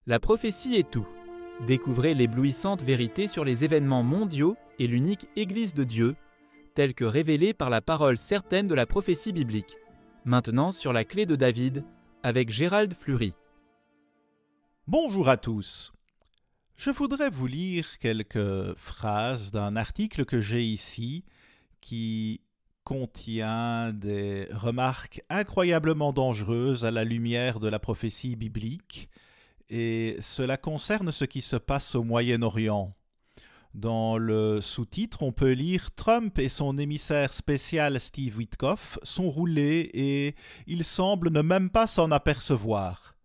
La prophétie est tout. Découvrez l'éblouissante vérité sur les événements mondiaux et l'unique Église de Dieu, telle que révélée par la parole certaine de la prophétie biblique. Maintenant sur la clé de David, avec Gérald Fleury. Bonjour à tous. Je voudrais vous lire quelques phrases d'un article que j'ai ici qui contient des remarques incroyablement dangereuses à la lumière de la prophétie biblique, et cela concerne ce qui se passe au Moyen-Orient. Dans le sous-titre, on peut lire « Trump et son émissaire spécial Steve Witkoff sont roulés et ils semblent ne même pas s'en apercevoir ».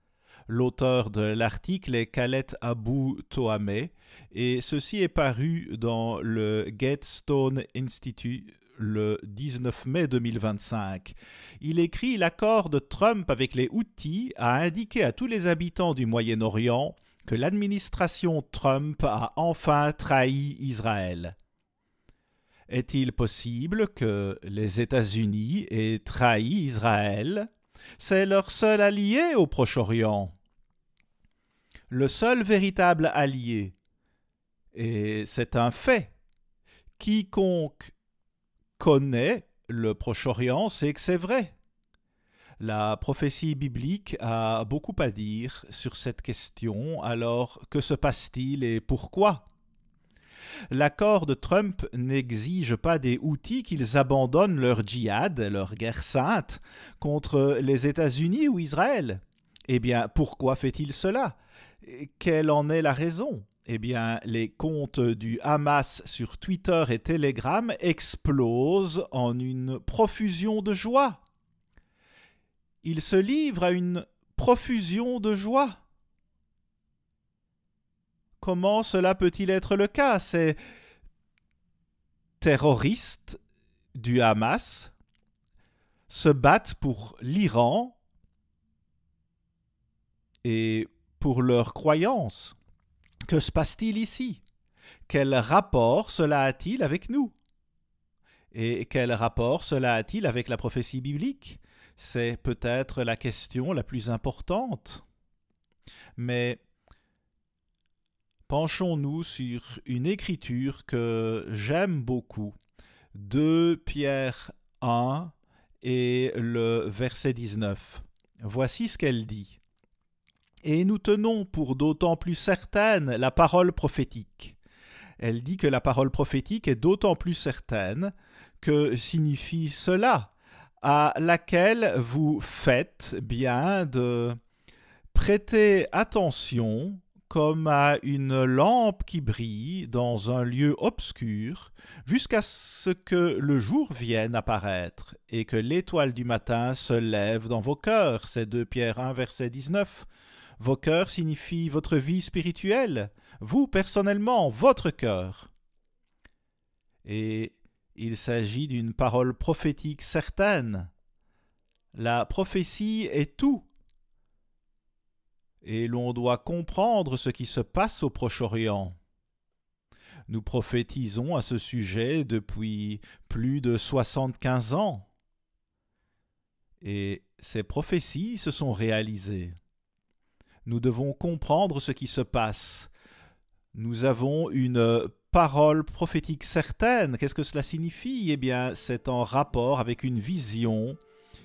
L'auteur de l'article est Khaled Abou Toameh et ceci est paru dans le Gatestone Institute le 19 mai 2025. Il écrit « L'accord de Trump avec les Houthis a indiqué à tous les habitants du Moyen-Orient que l'administration Trump a enfin trahi Israël. » Est-il possible que les États-Unis aient trahi Israël ? C'est leur seul allié au Proche-Orient. Le seul véritable allié. Et c'est un fait. Quiconque connaît le Proche-Orient sait que c'est vrai. La prophétie biblique a beaucoup à dire sur cette question, alors que se passe-t-il et pourquoi ? L'accord de Trump n'exige pas des Houthis qu'ils abandonnent leur djihad, leur guerre sainte, contre les États-Unis ou Israël. Eh bien, pourquoi fait-il cela ? Quelle en est la raison ? Eh bien, les comptes du Hamas sur Twitter et Telegram explosent en une profusion de joie. Ils se livrent à une profusion de joie. Comment cela peut-il être le cas ? Ces terroristes du Hamas se battent pour l'Iran et pour leurs croyances. Que se passe-t-il ici ? Quel rapport cela a-t-il avec nous ? Et quel rapport cela a-t-il avec la prophétie biblique ? C'est peut-être la question la plus importante. Mais penchons-nous sur une écriture que j'aime beaucoup, 2 Pierre 1 et le verset 19. Voici ce qu'elle dit. Et nous tenons pour d'autant plus certaine la parole prophétique. Elle dit que la parole prophétique est d'autant plus certaine que signifie cela, à laquelle vous faites bien de prêter attention comme à une lampe qui brille dans un lieu obscur, jusqu'à ce que le jour vienne apparaître et que l'étoile du matin se lève dans vos cœurs. C'est 2 Pierre 1, verset 19. Vos cœurs signifient votre vie spirituelle, vous personnellement, votre cœur. Et il s'agit d'une parole prophétique certaine. La prophétie est tout. Et l'on doit comprendre ce qui se passe au Proche-Orient. Nous prophétisons à ce sujet depuis plus de 75 ans. Et ces prophéties se sont réalisées. Nous devons comprendre ce qui se passe. Nous avons une parole prophétique certaine. Qu'est-ce que cela signifie ? Eh bien, c'est en rapport avec une vision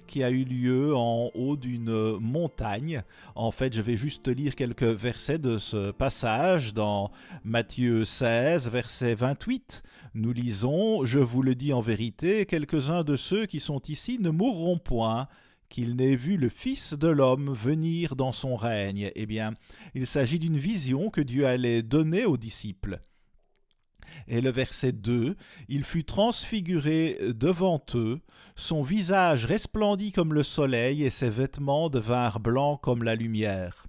qui a eu lieu en haut d'une montagne. En fait, je vais juste lire quelques versets de ce passage dans Matthieu 16, verset 28. Nous lisons « Je vous le dis en vérité, quelques-uns de ceux qui sont ici ne mourront point, qu'il n'ait vu le Fils de l'homme venir dans son règne. » Eh bien, il s'agit d'une vision que Dieu allait donner aux disciples. Et le verset 2, « Il fut transfiguré devant eux, son visage resplendit comme le soleil et ses vêtements devinrent blancs comme la lumière. »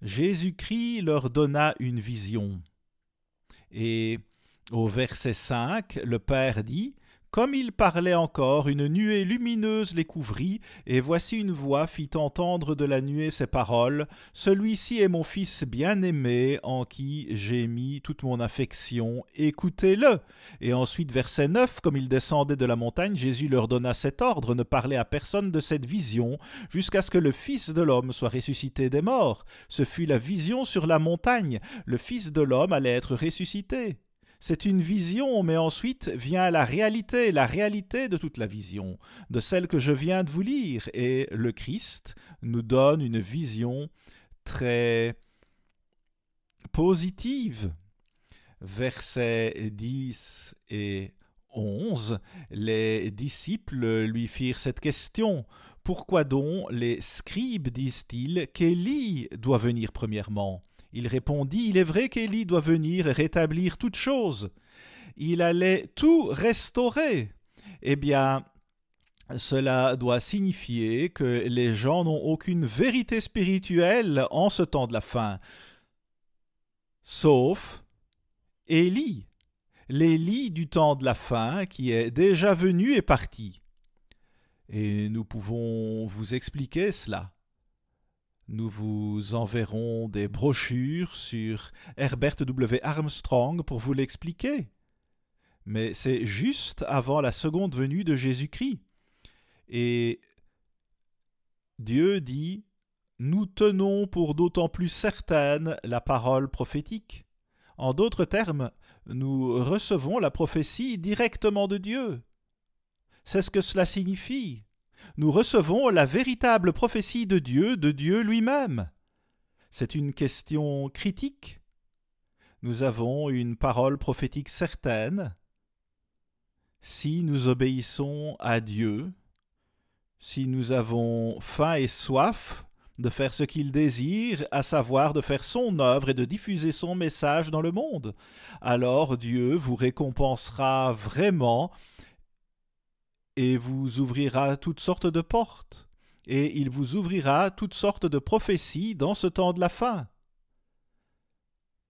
Jésus-Christ leur donna une vision. Et au verset 5, le Père dit, « Comme il parlait encore, une nuée lumineuse les couvrit, et voici une voix fit entendre de la nuée ces paroles. « Celui-ci est mon fils bien-aimé, en qui j'ai mis toute mon affection, écoutez-le » Et ensuite, verset 9, comme ils descendaient de la montagne, Jésus leur donna cet ordre, ne parlez à personne de cette vision, jusqu'à ce que le Fils de l'homme soit ressuscité des morts. Ce fut la vision sur la montagne, le Fils de l'homme allait être ressuscité. C'est une vision, mais ensuite vient la réalité de toute la vision, de celle que je viens de vous lire. Et le Christ nous donne une vision très positive. Versets 10 et 11, les disciples lui firent cette question. « Pourquoi donc les scribes disent-ils qu'Élie doit venir premièrement ?» Il répondit, « Il est vrai qu'Élie doit venir et rétablir toutes choses. Il allait tout restaurer. » Eh bien, cela doit signifier que les gens n'ont aucune vérité spirituelle en ce temps de la fin, sauf Élie, l'Élie du temps de la fin qui est déjà venu et parti. Et nous pouvons vous expliquer cela. Nous vous enverrons des brochures sur Herbert W. Armstrong pour vous l'expliquer. Mais c'est juste avant la seconde venue de Jésus-Christ. Et Dieu dit « Nous tenons pour d'autant plus certaine la parole prophétique. » En d'autres termes, nous recevons la prophétie directement de Dieu. C'est ce que cela signifie. Nous recevons la véritable prophétie de Dieu lui-même. C'est une question critique. Nous avons une parole prophétique certaine. Si nous obéissons à Dieu, si nous avons faim et soif de faire ce qu'il désire, à savoir de faire son œuvre et de diffuser son message dans le monde, alors Dieu vous récompensera vraiment et vous ouvrira toutes sortes de portes, et il vous ouvrira toutes sortes de prophéties dans ce temps de la fin.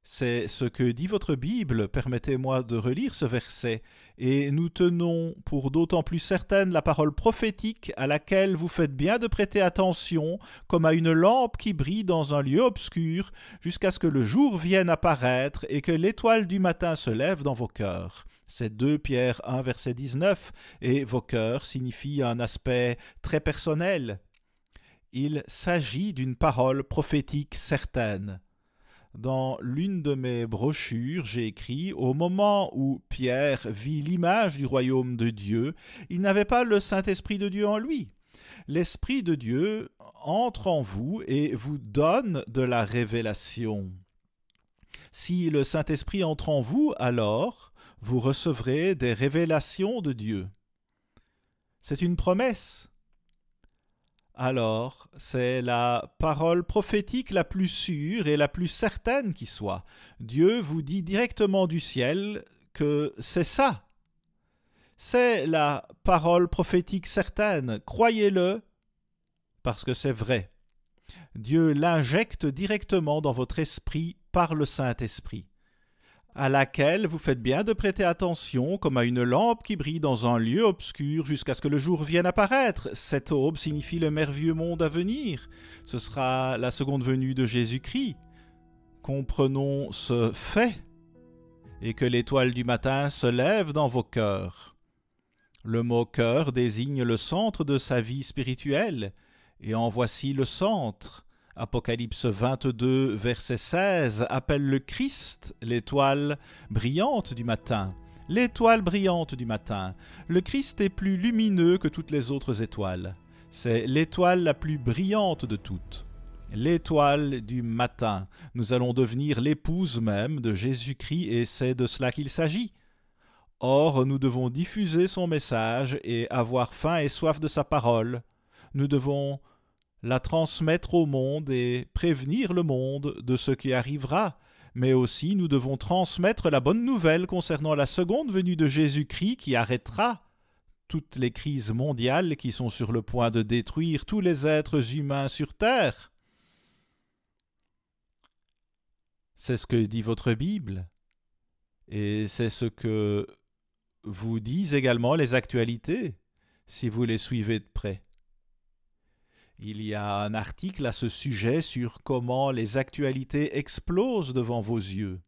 C'est ce que dit votre Bible, permettez-moi de relire ce verset, et nous tenons pour d'autant plus certaine la parole prophétique à laquelle vous faites bien de prêter attention, comme à une lampe qui brille dans un lieu obscur, jusqu'à ce que le jour vienne apparaître et que l'étoile du matin se lève dans vos cœurs. C'est 2 Pierre 1, verset 19, et vos cœurs signifie un aspect très personnel. Il s'agit d'une parole prophétique certaine. Dans l'une de mes brochures, j'ai écrit « Au moment où Pierre vit l'image du royaume de Dieu, il n'avait pas le Saint-Esprit de Dieu en lui. L'Esprit de Dieu entre en vous et vous donne de la révélation. Si le Saint-Esprit entre en vous, alors vous recevrez des révélations de Dieu. » C'est une promesse. Alors, c'est la parole prophétique la plus sûre et la plus certaine qui soit. Dieu vous dit directement du ciel que c'est ça. C'est la parole prophétique certaine. Croyez-le, parce que c'est vrai. Dieu l'injecte directement dans votre esprit par le Saint-Esprit, à laquelle vous faites bien de prêter attention comme à une lampe qui brille dans un lieu obscur jusqu'à ce que le jour vienne apparaître. Cette aube signifie le merveilleux monde à venir. Ce sera la seconde venue de Jésus-Christ. Comprenons ce fait et que l'étoile du matin se lève dans vos cœurs. Le mot cœur désigne le centre de sa vie spirituelle, et en voici le centre. Apocalypse 22, verset 16, appelle le Christ l'étoile brillante du matin. L'étoile brillante du matin. Le Christ est plus lumineux que toutes les autres étoiles. C'est l'étoile la plus brillante de toutes. L'étoile du matin. Nous allons devenir l'épouse même de Jésus-Christ et c'est de cela qu'il s'agit. Or, nous devons diffuser son message et avoir faim et soif de sa parole. Nous devons la transmettre au monde et prévenir le monde de ce qui arrivera, mais aussi nous devons transmettre la bonne nouvelle concernant la seconde venue de Jésus-Christ qui arrêtera toutes les crises mondiales qui sont sur le point de détruire tous les êtres humains sur terre. C'est ce que dit votre Bible, et c'est ce que vous disent également les actualités, si vous les suivez de près. Il y a un article à ce sujet sur comment les actualités explosent devant vos yeux.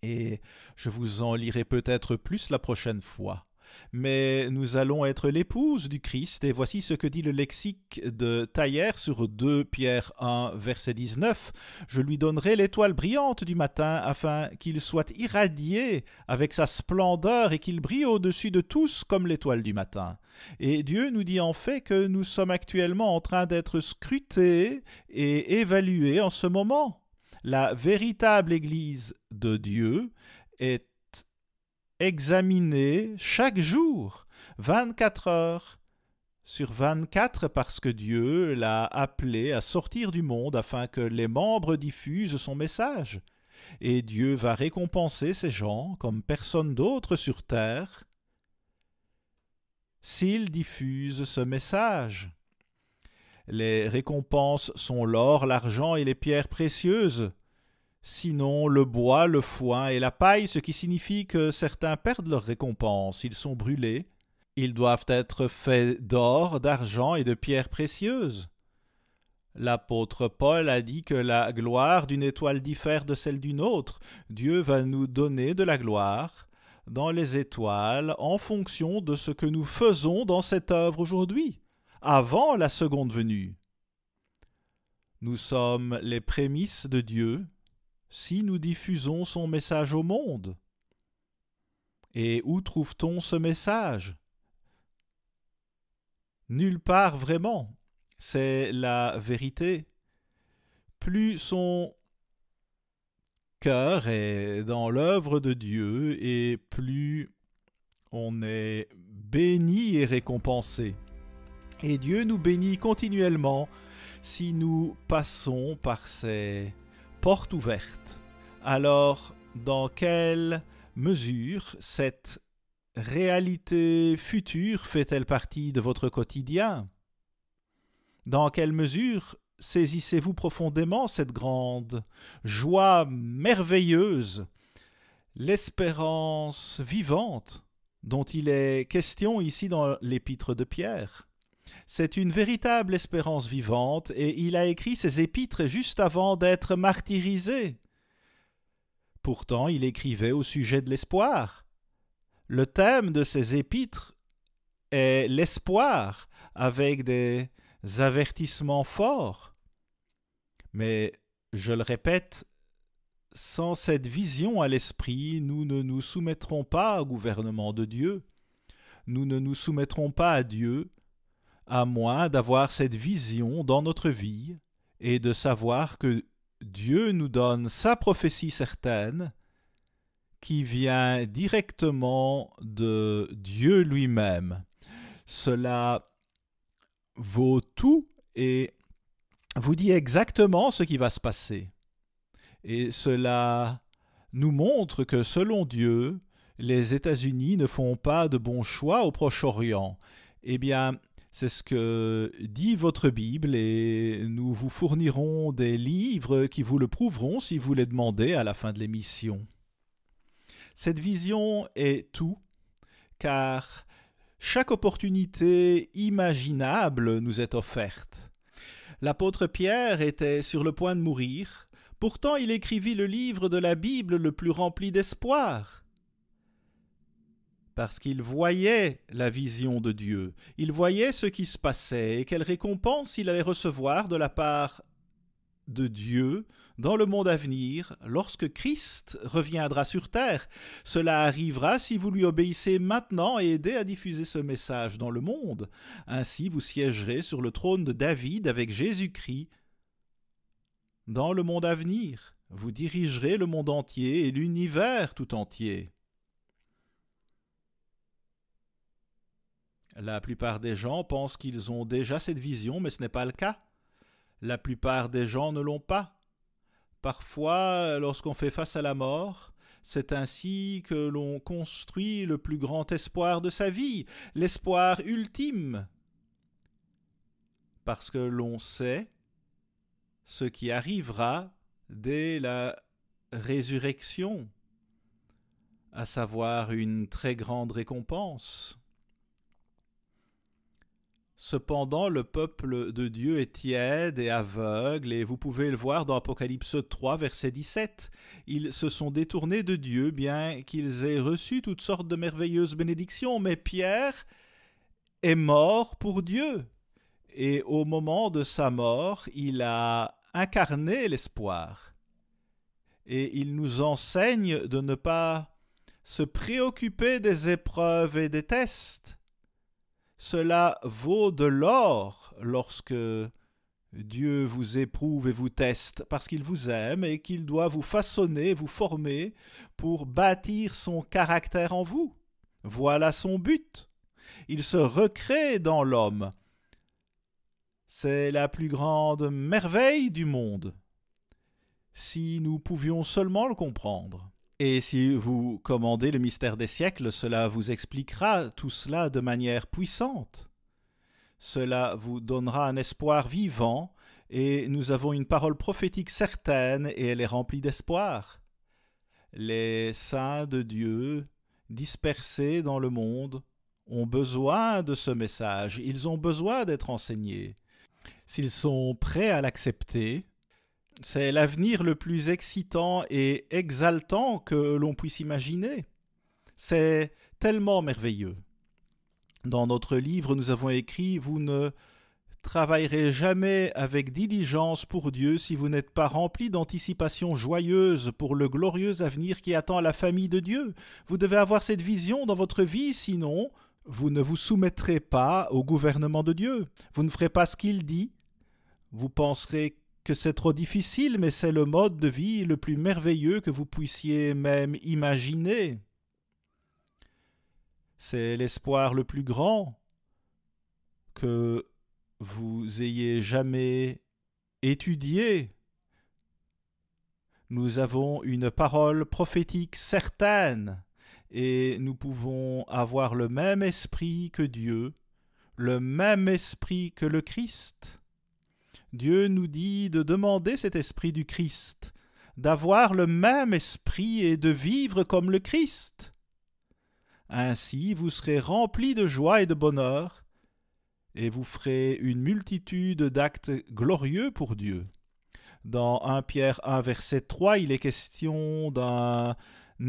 Et je vous en lirai peut-être plus la prochaine fois. Mais nous allons être l'épouse du Christ, et voici ce que dit le lexique de Thayer sur 2 Pierre 1, verset 19. « Je lui donnerai l'étoile brillante du matin, afin qu'il soit irradié avec sa splendeur et qu'il brille au-dessus de tous comme l'étoile du matin. » Et Dieu nous dit en fait que nous sommes actuellement en train d'être scrutés et évalués en ce moment. La véritable Église de Dieu est examinée chaque jour, 24 heures sur 24, parce que Dieu l'a appelée à sortir du monde afin que les membres diffusent son message. Et Dieu va récompenser ces gens comme personne d'autre sur terre s'ils diffusent ce message. Les récompenses sont l'or, l'argent et les pierres précieuses. Sinon, le bois, le foin et la paille, ce qui signifie que certains perdent leur récompense. Ils sont brûlés. Ils doivent être faits d'or, d'argent et de pierres précieuses. L'apôtre Paul a dit que la gloire d'une étoile diffère de celle d'une autre. Dieu va nous donner de la gloire dans les étoiles en fonction de ce que nous faisons dans cette œuvre aujourd'hui, avant la seconde venue. Nous sommes les prémices de Dieu si nous diffusons son message au monde. Et où trouve-t-on ce message? Nulle part vraiment. C'est la vérité. Plus son cœur est dans l'œuvre de Dieu et plus on est béni et récompensé. Et Dieu nous bénit continuellement si nous passons par ces porte ouverte. Alors, dans quelle mesure cette réalité future fait-elle partie de votre quotidien? Dans quelle mesure saisissez-vous profondément cette grande joie merveilleuse, l'espérance vivante dont il est question ici dans l'épître de Pierre? C'est une véritable espérance vivante et il a écrit ses épîtres juste avant d'être martyrisé. Pourtant, il écrivait au sujet de l'espoir. Le thème de ses épîtres est l'espoir avec des avertissements forts. Mais, je le répète, sans cette vision à l'esprit, nous ne nous soumettrons pas au gouvernement de Dieu. Nous ne nous soumettrons pas à Dieu, à moins d'avoir cette vision dans notre vie et de savoir que Dieu nous donne sa prophétie certaine qui vient directement de Dieu lui-même. Cela vaut tout et vous dit exactement ce qui va se passer. Et cela nous montre que selon Dieu, les États-Unis ne font pas de bons choix au Proche-Orient. Eh bien, c'est ce que dit votre Bible et nous vous fournirons des livres qui vous le prouveront si vous les demandez à la fin de l'émission. Cette vision est tout, car chaque opportunité imaginable nous est offerte. L'apôtre Pierre était sur le point de mourir, pourtant il écrivit le livre de la Bible le plus rempli d'espoir. Parce qu'il voyait la vision de Dieu, il voyait ce qui se passait et quelle récompense il allait recevoir de la part de Dieu dans le monde à venir lorsque Christ reviendra sur terre. Cela arrivera si vous lui obéissez maintenant et aidez à diffuser ce message dans le monde. Ainsi vous siégerez sur le trône de David avec Jésus-Christ dans le monde à venir. Vous dirigerez le monde entier et l'univers tout entier. La plupart des gens pensent qu'ils ont déjà cette vision, mais ce n'est pas le cas. La plupart des gens ne l'ont pas. Parfois, lorsqu'on fait face à la mort, c'est ainsi que l'on construit le plus grand espoir de sa vie, l'espoir ultime. Parce que l'on sait ce qui arrivera dès la résurrection. à savoir une très grande récompense. Cependant, le peuple de Dieu est tiède et aveugle, et vous pouvez le voir dans Apocalypse 3, verset 17. Ils se sont détournés de Dieu, bien qu'ils aient reçu toutes sortes de merveilleuses bénédictions, mais Pierre est mort pour Dieu. Et au moment de sa mort, il a incarné l'espoir. Et il nous enseigne de ne pas se préoccuper des épreuves et des tests. Cela vaut de l'or lorsque Dieu vous éprouve et vous teste, parce qu'il vous aime et qu'il doit vous façonner, vous former pour bâtir son caractère en vous. Voilà son but. Il se recrée dans l'homme. C'est la plus grande merveille du monde, si nous pouvions seulement le comprendre. Et si vous commandez le mystère des siècles, cela vous expliquera tout cela de manière puissante. Cela vous donnera un espoir vivant, et nous avons une parole prophétique certaine, et elle est remplie d'espoir. Les saints de Dieu, dispersés dans le monde, ont besoin de ce message, ils ont besoin d'être enseignés. S'ils sont prêts à l'accepter, c'est l'avenir le plus excitant et exaltant que l'on puisse imaginer. C'est tellement merveilleux. Dans notre livre, nous avons écrit « Vous ne travaillerez jamais avec diligence pour Dieu si vous n'êtes pas rempli d'anticipation joyeuse pour le glorieux avenir qui attend la famille de Dieu. Vous devez avoir cette vision dans votre vie, sinon vous ne vous soumettrez pas au gouvernement de Dieu. Vous ne ferez pas ce qu'il dit. Vous penserez que c'est trop difficile, mais c'est le mode de vie le plus merveilleux que vous puissiez même imaginer. C'est l'espoir le plus grand que vous ayez jamais étudié. Nous avons une parole prophétique certaine, et nous pouvons avoir le même esprit que Dieu, le même esprit que le Christ. Dieu nous dit de demander cet esprit du Christ, d'avoir le même esprit et de vivre comme le Christ. Ainsi, vous serez remplis de joie et de bonheur, et vous ferez une multitude d'actes glorieux pour Dieu. Dans 1 Pierre 1, verset 3, il est question d'un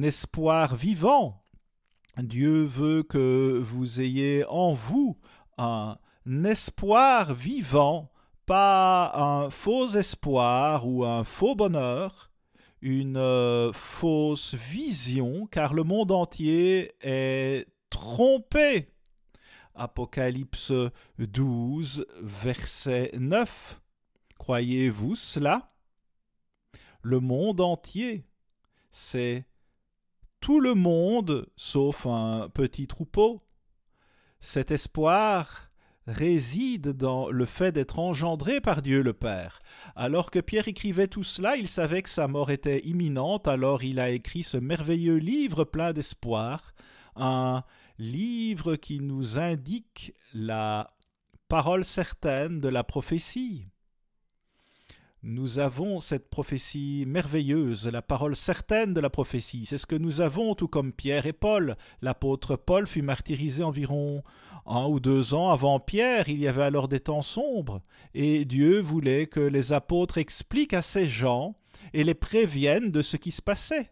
espoir vivant. Dieu veut que vous ayez en vous un espoir vivant, pas un faux espoir ou un faux bonheur, une fausse vision, car le monde entier est trompé. Apocalypse 12, verset 9. Croyez-vous cela? Le monde entier, c'est tout le monde sauf un petit troupeau. Cet espoir réside dans le fait d'être engendré par Dieu le Père. Alors que Pierre écrivait tout cela, il savait que sa mort était imminente, alors il a écrit ce merveilleux livre plein d'espoir, un livre qui nous indique la parole certaine de la prophétie. Nous avons cette prophétie merveilleuse, la parole certaine de la prophétie. C'est ce que nous avons, tout comme Pierre et Paul. L'apôtre Paul fut martyrisé environ 1 ou 2 ans avant Pierre. Il y avait alors des temps sombres. Et Dieu voulait que les apôtres expliquent à ces gens et les préviennent de ce qui se passait.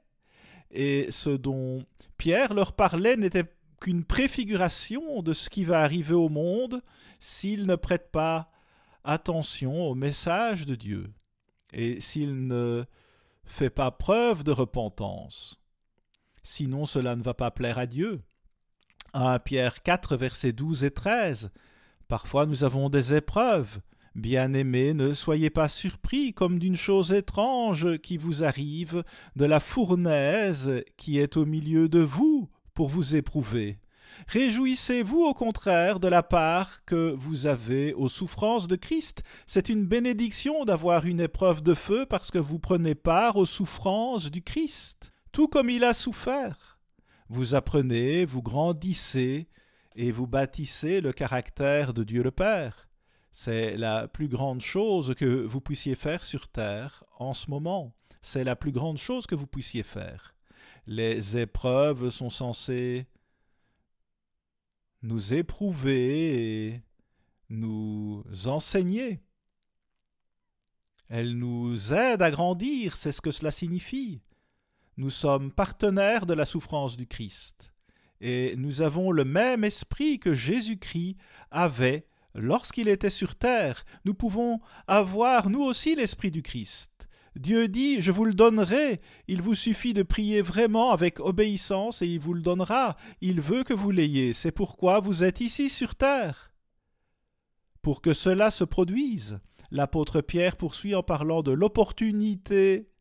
Et ce dont Pierre leur parlait n'était qu'une préfiguration de ce qui va arriver au monde s'ils ne prêtent pas attention au message de Dieu. Et s'il ne fait pas preuve de repentance. Sinon, cela ne va pas plaire à Dieu. 1 Pierre 4, versets 12 et 13. Parfois nous avons des épreuves. Bien-aimés, ne soyez pas surpris comme d'une chose étrange qui vous arrive de la fournaise qui est au milieu de vous pour vous éprouver. Réjouissez-vous au contraire de la part que vous avez aux souffrances de Christ. C'est une bénédiction d'avoir une épreuve de feu parce que vous prenez part aux souffrances du Christ, tout comme il a souffert. Vous apprenez, vous grandissez et vous bâtissez le caractère de Dieu le Père. C'est la plus grande chose que vous puissiez faire sur terre en ce moment. C'est la plus grande chose que vous puissiez faire. Les épreuves sont censées nous éprouver et nous enseigner. Elles nous aident à grandir, c'est ce que cela signifie. Nous sommes partenaires de la souffrance du Christ et nous avons le même esprit que Jésus-Christ avait lorsqu'il était sur terre. Nous pouvons avoir nous aussi l'esprit du Christ. Dieu dit « Je vous le donnerai ». Il vous suffit de prier vraiment avec obéissance et il vous le donnera. Il veut que vous l'ayez. C'est pourquoi vous êtes ici sur terre. Pour que cela se produise, l'apôtre Pierre poursuit en parlant de l'opportunité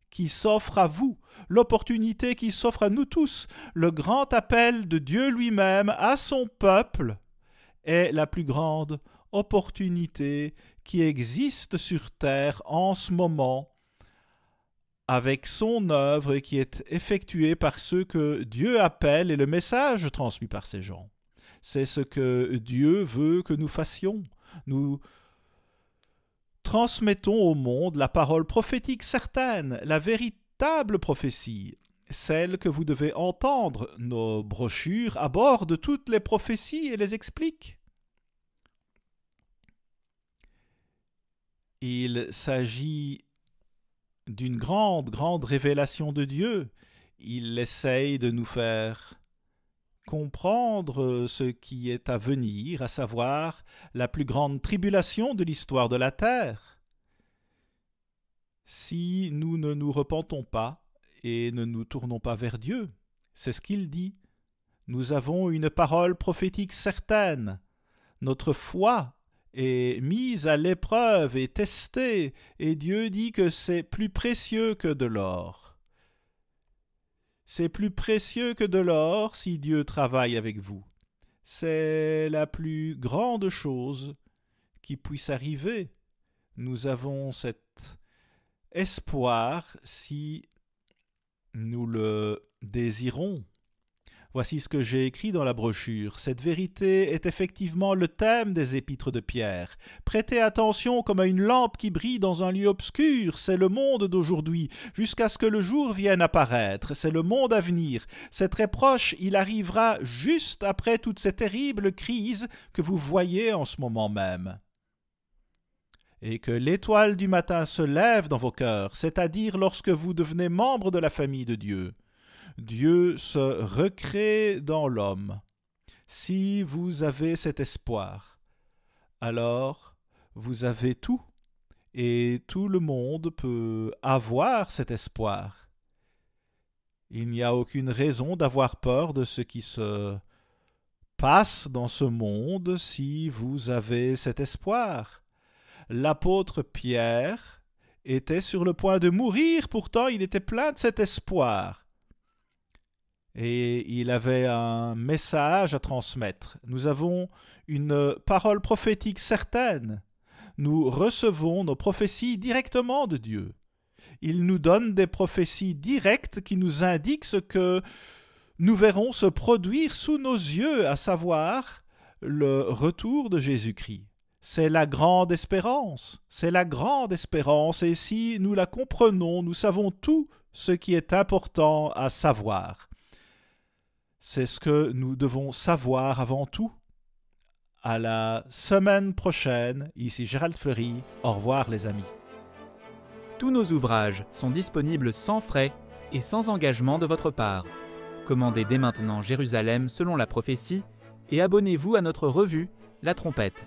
qui s'offre à vous, l'opportunité qui s'offre à nous tous. Le grand appel de Dieu lui-même à son peuple est la plus grande opportunité qui existe sur terre en ce moment, avec son œuvre qui est effectuée par ceux que Dieu appelle et le message transmis par ces gens. C'est ce que Dieu veut que nous fassions. Nous transmettons au monde la parole prophétique certaine, la véritable prophétie, celle que vous devez entendre. Nos brochures abordent toutes les prophéties et les expliquent. Il s'agit d'une grande révélation de Dieu. Il essaye de nous faire comprendre ce qui est à venir, à savoir la plus grande tribulation de l'histoire de la terre. Si nous ne nous repentons pas et ne nous tournons pas vers Dieu, c'est ce qu'il dit. Nous avons une parole prophétique certaine. Notre foi est mise à l'épreuve et testée, et Dieu dit que c'est plus précieux que de l'or. C'est plus précieux que de l'or si Dieu travaille avec vous. C'est la plus grande chose qui puisse arriver. Nous avons cet espoir si nous le désirons. Voici ce que j'ai écrit dans la brochure. Cette vérité est effectivement le thème des épîtres de Pierre. Prêtez attention comme à une lampe qui brille dans un lieu obscur. C'est le monde d'aujourd'hui, jusqu'à ce que le jour vienne apparaître. C'est le monde à venir. C'est très proche. Il arrivera juste après toutes ces terribles crises que vous voyez en ce moment même. Et que l'étoile du matin se lève dans vos cœurs, c'est-à-dire lorsque vous devenez membre de la famille de Dieu. Dieu se recrée dans l'homme. Si vous avez cet espoir, alors vous avez tout, et tout le monde peut avoir cet espoir. Il n'y a aucune raison d'avoir peur de ce qui se passe dans ce monde si vous avez cet espoir. L'apôtre Pierre était sur le point de mourir, pourtant il était plein de cet espoir. Et il avait un message à transmettre. Nous avons une parole prophétique certaine. Nous recevons nos prophéties directement de Dieu. Il nous donne des prophéties directes qui nous indiquent ce que nous verrons se produire sous nos yeux, à savoir le retour de Jésus-Christ. C'est la grande espérance. C'est la grande espérance. Et si nous la comprenons, nous savons tout ce qui est important à savoir. C'est ce que nous devons savoir avant tout. À la semaine prochaine, ici Gérald Fleury. Au revoir les amis. Tous nos ouvrages sont disponibles sans frais et sans engagement de votre part. Commandez dès maintenant Jérusalem selon la prophétie et abonnez-vous à notre revue La Trompette.